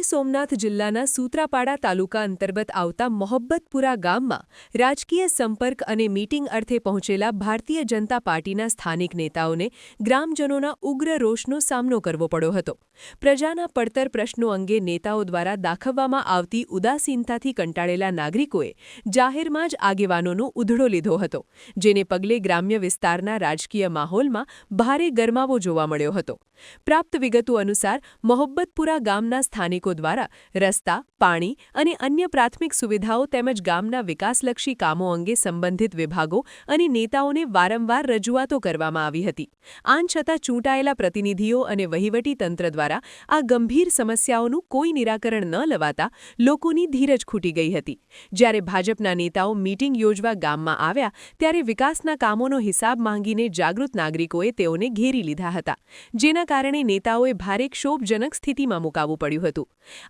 ગીર સોમનાથ જિલ્લાના સૂત્રાપાડા તાલુકા અંતર્ગત આવતા મોહબ્બતપુરા ગામમાં રાજકીય સંપર્ક અને મીટિંગ અર્થે પહોંચેલા ભારતીય જનતા પાર્ટીના સ્થાનિક નેતાઓને ગ્રામજનોના ઉગ્ર રોષનો સામનો કરવો પડ્યો હતો। પ્રજાના પડતર પ્રશ્નો અંગે નેતાઓ દ્વારા દાખવવામાં આવતી ઉદાસીનતાથી કંટાળેલા નાગરિકોએ જાહેરમાં જ આગેવાનોનો ઉધડો લીધો હતો, જેને પગલે ગ્રામ્ય વિસ્તારના રાજકીય માહોલમાં ભારે ગરમાવો જોવા મળ્યો હતો। પ્રાપ્ત વિગતો અનુસાર મોહબ્બતપુરા ગામના સ્થાનિકો દ્વારા રસ્તા, પાણી અને અન્ય પ્રાથમિક સુવિધાઓ તેમજ ગામના વિકાસલક્ષી કામો અંગે સંબંધિત વિભાગો અને નેતાઓને વારંવાર રજૂઆતો કરવામાં આવી હતી। આમ છતાં ચૂંટાયેલા પ્રતિનિધિઓ અને વહીવટીતંત્ર દ્વારા આ ગંભીર સમસ્યાઓનું કોઈ નિરાકરણ ન લવાતા લોકોની ધીરજ ખૂટી ગઈ હતી। જ્યારે ભાજપના નેતાઓ મીટિંગ યોજવા ગામમાં આવ્યા ત્યારે વિકાસના કામોનો હિસાબ માંગીને જાગૃત નાગરિકોએ તેઓને ઘેરી લીધા હતા, જેના કારણે નેતાઓએ ભારે ક્ષોભજનક સ્થિતિમાં મુકાવવું પડ્યું હતું।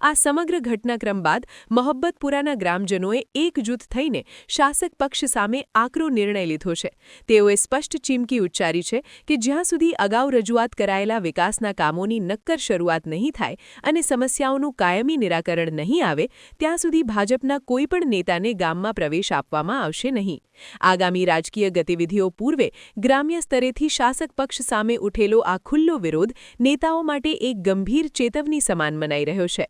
આ સમગ્ર ઘટનાક્રમ બાદ મોહબ્બતપુરાના ગ્રામજનોએ એકજૂથ થઈને શાસક પક્ષ સામે આકરો નિર્ણય લીધો છે। તેઓએ સ્પષ્ટ ચીમકી ઉચ્ચારી છે કે જ્યાં સુધી અગાઉ રજૂઆત કરાયેલા વિકાસના કામોની નક્કર શરૂઆત નહીં થાય અને સમસ્યાઓનું કાયમી નિરાકરણ નહીં આવે ત્યાં સુધી ભાજપના કોઈપણ નેતાને ગામમાં પ્રવેશ આપવામાં આવશે નહીં। આગામી રાજકીય ગતિવિધિઓ પૂર્વે ગ્રામ્ય સ્તરેથી શાસક પક્ષ સામે ઉઠેલો આ ખુલ્લો વિરોધ નેતાઓ માટે એક ગંભીર ચેતવણી સમાન મનાઈ રહ્યો છે।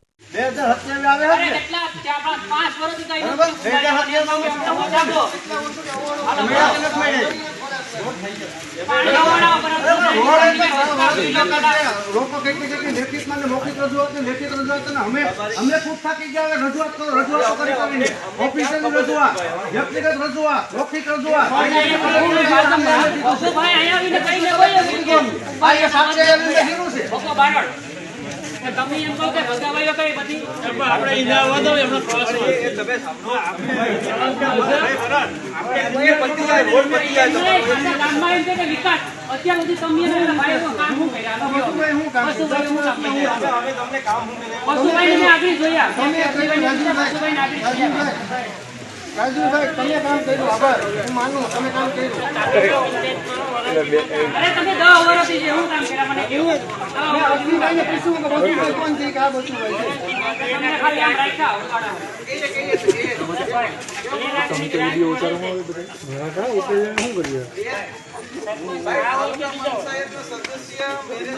તમે એમ કહો કે ભગાવાયો કઈ બધી આપણે ઈજાવા દો એમનો આપણે તમે સામનો આપણે પતિ જાય રોડ પતિ જાય ગામમાં એમ કે વિકાસ અત્યાર સુધી તમે એને ભાઈઓ કામ હું કર્યા હું કામ હવે તમને કામ હું કર્યા વસુભાઈને આગળ જોયા તમે વસુભાઈને આગળ જોયા રાજુભાઈ તમે કામ કર્યું આભાર હું માનું તમે કામ કર્યું અરે તમે 10 વર્ષથી જે હું કામ કર્યા મને કેવું મેં અગ્નિભાઈને પૂછ્યું કે વસુભાઈ કોણ છે કે આ વસુભાઈ છે તમને ખાલી આમ રાખ્યા તમે તો વિડિયો ઉતારવામાં આવે બધા હા એટલે શું કરીએ ભાઈ આ પંચાયતના સદસ્ય મેરે